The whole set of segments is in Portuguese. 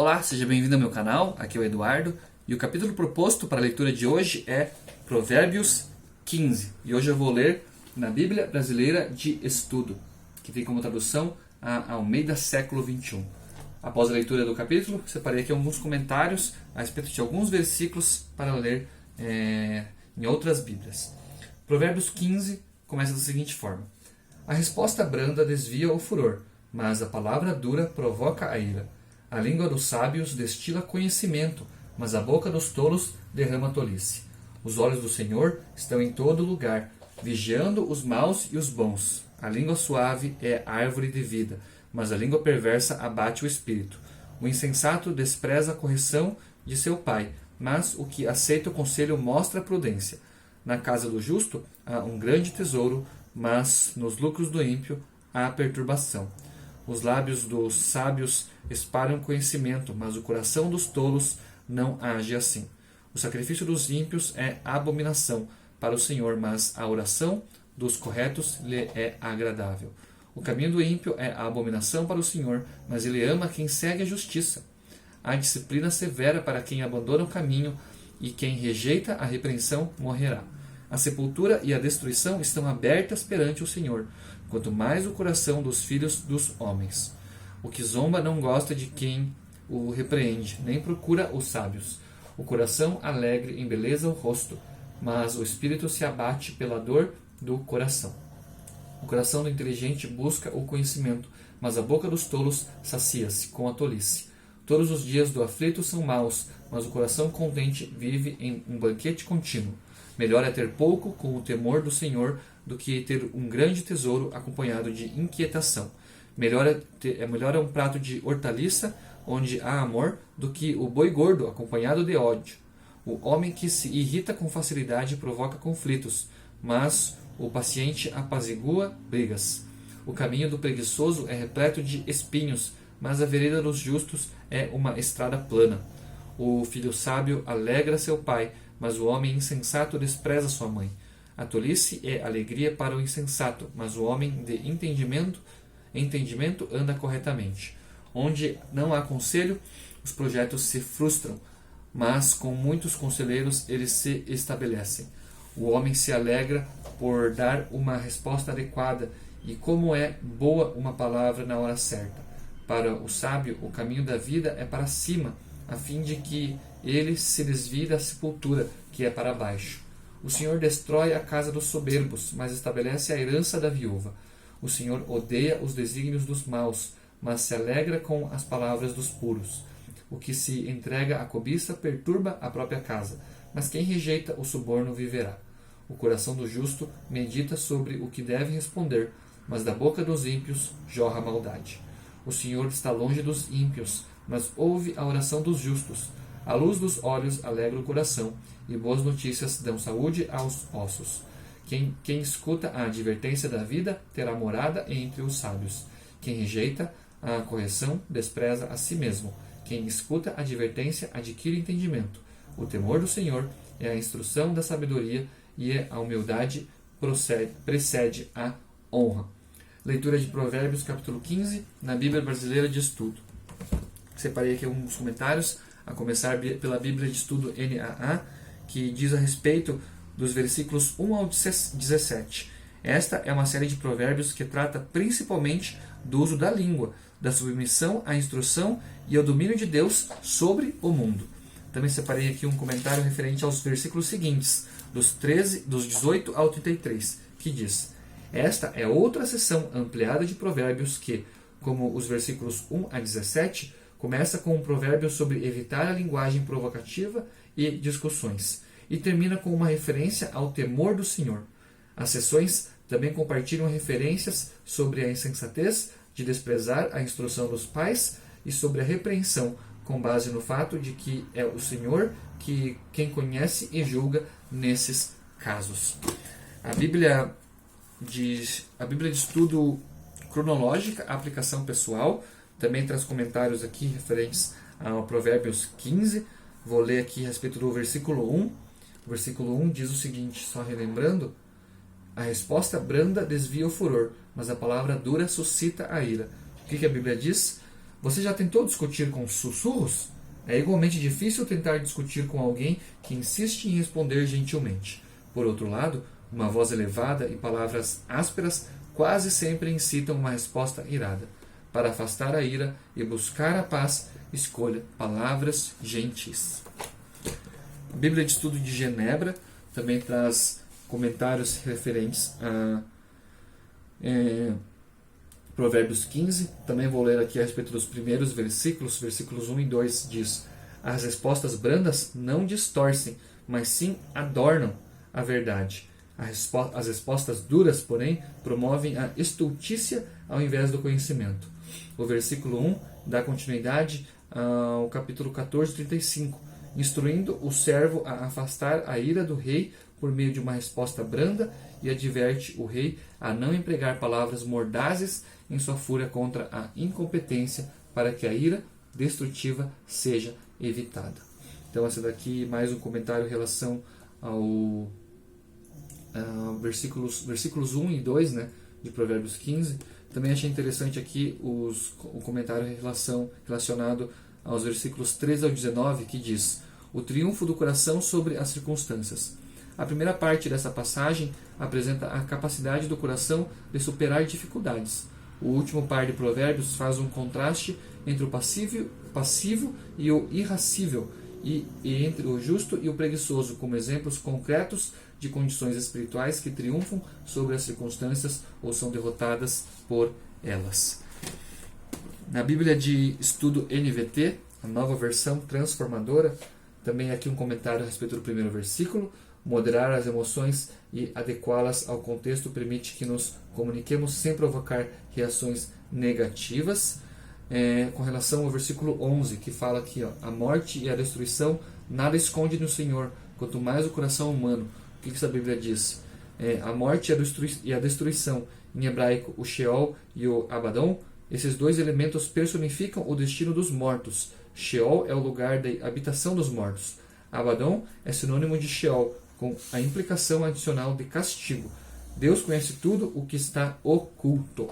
Olá, seja bem-vindo ao meu canal, aqui é o Eduardo, e o capítulo proposto para a leitura de hoje é Provérbios 15, e hoje eu vou ler na Bíblia Brasileira de Estudo, que tem como tradução a Almeida Século XXI. Após a leitura do capítulo, separei aqui alguns comentários a respeito de alguns versículos para ler em outras Bíblias. Provérbios 15 começa da seguinte forma: A resposta branda desvia o furor, mas a palavra dura provoca a ira. A língua dos sábios destila conhecimento, mas a boca dos tolos derrama tolice. Os olhos do Senhor estão em todo lugar, vigiando os maus e os bons. A língua suave é árvore de vida, mas a língua perversa abate o espírito. O insensato despreza a correção de seu pai, mas o que aceita o conselho mostra prudência. Na casa do justo há um grande tesouro, mas nos lucros do ímpio há perturbação. Os lábios dos sábios espalham conhecimento, mas o coração dos tolos não age assim. O sacrifício dos ímpios é abominação para o Senhor, mas a oração dos corretos lhe é agradável. O caminho do ímpio é a abominação para o Senhor, mas ele ama quem segue a justiça. Há disciplina severa para quem abandona o caminho, e quem rejeita a repreensão morrerá. A sepultura e a destruição estão abertas perante o Senhor, quanto mais o coração dos filhos dos homens. O que zomba não gosta de quem o repreende, nem procura os sábios. O coração alegre embeleza o rosto, mas o espírito se abate pela dor do coração. O coração do inteligente busca o conhecimento, mas a boca dos tolos sacia-se com a tolice. Todos os dias do aflito são maus, mas o coração contente vive em um banquete contínuo. Melhor é ter pouco com o temor do Senhor do que ter um grande tesouro acompanhado de inquietação. Melhor é um prato de hortaliça onde há amor do que o boi gordo acompanhado de ódio. O homem que se irrita com facilidade provoca conflitos, mas o paciente apazigua brigas. O caminho do preguiçoso é repleto de espinhos, mas a vereda dos justos é uma estrada plana. O filho sábio alegra seu pai, mas o homem insensato despreza sua mãe. A tolice é alegria para o insensato, mas o homem de entendimento anda corretamente. Onde não há conselho, os projetos se frustram, mas com muitos conselheiros eles se estabelecem. O homem se alegra por dar uma resposta adequada, e como é boa uma palavra na hora certa. Para o sábio, o caminho da vida é para cima, a fim de que ele se desvie da sepultura, que é para baixo. O Senhor destrói a casa dos soberbos, mas estabelece a herança da viúva. O Senhor odeia os desígnios dos maus, mas se alegra com as palavras dos puros. O que se entrega à cobiça perturba a própria casa, mas quem rejeita o suborno viverá. O coração do justo medita sobre o que deve responder, mas da boca dos ímpios jorra maldade. O Senhor está longe dos ímpios, mas ouve a oração dos justos. A luz dos olhos alegra o coração, e boas notícias dão saúde aos ossos. Quem escuta a advertência da vida terá morada entre os sábios. Quem rejeita a correção despreza a si mesmo. Quem escuta a advertência adquire entendimento. O temor do Senhor é a instrução da sabedoria, e a humildade precede a honra. Leitura de Provérbios, capítulo 15, na Bíblia Brasileira de Estudo. Separei aqui alguns comentários, a começar pela Bíblia de Estudo NAA, que diz a respeito dos versículos 1 ao 17. Esta é uma série de provérbios que trata principalmente do uso da língua, da submissão à instrução e ao domínio de Deus sobre o mundo. Também separei aqui um comentário referente aos versículos seguintes, dos 18 ao 33, que diz: Esta é outra seção ampliada de provérbios que, como os versículos 1 a 17, começa com um provérbio sobre evitar a linguagem provocativa e discussões, e termina com uma referência ao temor do Senhor. As seções também compartilham referências sobre a insensatez de desprezar a instrução dos pais e sobre a repreensão, com base no fato de que é o Senhor quem conhece e julga nesses casos. A Bíblia de Estudo Cronológica, aplicação pessoal, também traz comentários aqui referentes ao Provérbios 15. Vou ler aqui a respeito do versículo 1. O versículo 1 diz o seguinte, só relembrando: A resposta branda desvia o furor, mas a palavra dura suscita a ira. O que a Bíblia diz? Você já tentou discutir com sussurros? É igualmente difícil tentar discutir com alguém que insiste em responder gentilmente. Por outro lado, uma voz elevada e palavras ásperas quase sempre incitam uma resposta irada. Para afastar a ira e buscar a paz, escolha palavras gentis. A Bíblia de Estudo de Genebra também traz comentários referentes a Provérbios 15. Também vou ler aqui a respeito dos primeiros versículos. Versículos 1 e 2 diz: As respostas brandas não distorcem, mas sim adornam a verdade. As respostas duras, porém, promovem a estultícia ao invés do conhecimento. O versículo 1 dá continuidade ao capítulo 14, 35, instruindo o servo a afastar a ira do rei por meio de uma resposta branda, e adverte o rei a não empregar palavras mordazes em sua fúria contra a incompetência, para que a ira destrutiva seja evitada. Então, essa daqui mais um comentário em relação ao versículos 1 e 2, né, de Provérbios 15. Também achei interessante aqui o comentário relacionado aos versículos 13 ao 19, que diz: O triunfo do coração sobre as circunstâncias. A primeira parte dessa passagem apresenta a capacidade do coração de superar dificuldades. O último par de provérbios faz um contraste entre o passivo e o irascível, e entre o justo e o preguiçoso, como exemplos concretos de condições espirituais que triunfam sobre as circunstâncias ou são derrotadas por elas. Na Bíblia de Estudo NVT, a nova versão transformadora, também aqui um comentário a respeito do primeiro versículo: moderar as emoções e adequá-las ao contexto permite que nos comuniquemos sem provocar reações negativas. Com relação ao versículo 11, que fala aqui, a morte e a destruição nada esconde no Senhor, quanto mais o coração humano. O que essa Bíblia diz? A morte e a destruição, em hebraico o Sheol e o Abaddon, esses dois elementos personificam o destino dos mortos. Sheol é o lugar da habitação dos mortos. Abaddon é sinônimo de Sheol, com a implicação adicional de castigo. Deus conhece tudo o que está oculto.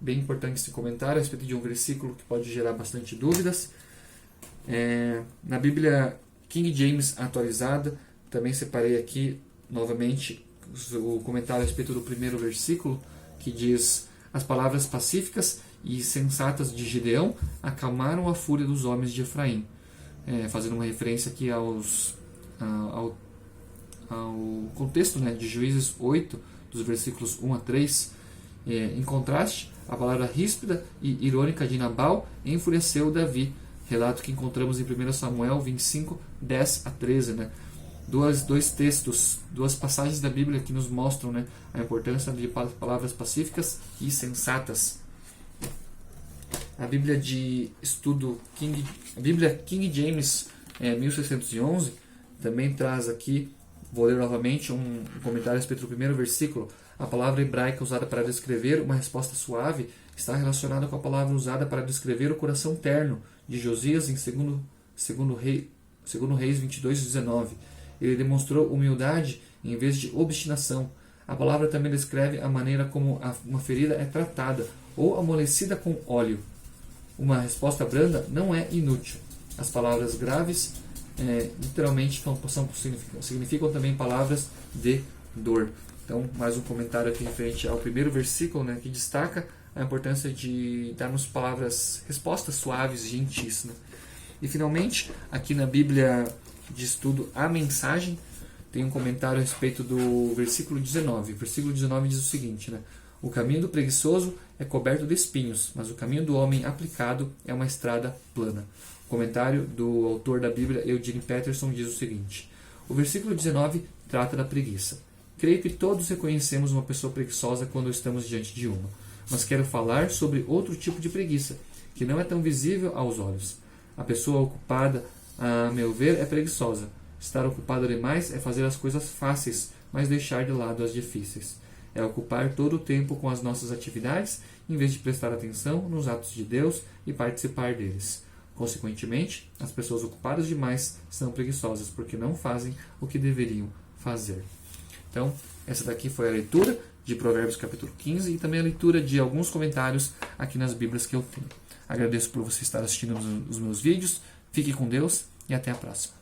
Bem importante esse comentário a respeito de um versículo que pode gerar bastante dúvidas. Na Bíblia King James atualizada, também separei aqui novamente o comentário a respeito do primeiro versículo, que diz: As palavras pacíficas e sensatas de Gideão acalmaram a fúria dos homens de Efraim. Fazendo uma referência aqui ao contexto, né, de Juízes 8, dos versículos 1 a 3. Em contraste, a palavra ríspida e irônica de Nabal enfureceu Davi, relato que encontramos em 1 Samuel 25, 10 a 13. Né? Dois textos, duas passagens da Bíblia que nos mostram, né, a importância de palavras pacíficas e sensatas. A Bíblia de Estudo a Bíblia King James 1611 também traz aqui, vou ler novamente um comentário a respeito do primeiro versículo. A palavra hebraica usada para descrever uma resposta suave está relacionada com a palavra usada para descrever o coração terno de Josias em 2 Reis 22, 19. Ele demonstrou humildade em vez de obstinação. A palavra também descreve a maneira como uma ferida é tratada ou amolecida com óleo. Uma resposta branda não é inútil. As palavras graves literalmente significam também palavras de dor. Então, mais um comentário aqui referente ao primeiro versículo, né, que destaca a importância de darmos respostas suaves, gentis. Né? E finalmente, aqui na Bíblia de Estudo A Mensagem, tem um comentário a respeito do versículo 19. O versículo 19 diz o seguinte: né? O caminho do preguiçoso é coberto de espinhos, mas o caminho do homem aplicado é uma estrada plana. O comentário do autor da Bíblia, Eugene Peterson, diz o seguinte: o versículo 19 trata da preguiça. Creio que todos reconhecemos uma pessoa preguiçosa quando estamos diante de uma, mas quero falar sobre outro tipo de preguiça, que não é tão visível aos olhos. A pessoa ocupada, a meu ver, é preguiçosa. Estar ocupado demais é fazer as coisas fáceis, mas deixar de lado as difíceis. É ocupar todo o tempo com as nossas atividades, em vez de prestar atenção nos atos de Deus e participar deles. Consequentemente, as pessoas ocupadas demais são preguiçosas, porque não fazem o que deveriam fazer. Então, essa daqui foi a leitura de Provérbios capítulo 15 e também a leitura de alguns comentários aqui nas Bíblias que eu tenho. Agradeço por você estar assistindo os meus vídeos. Fique com Deus e até a próxima.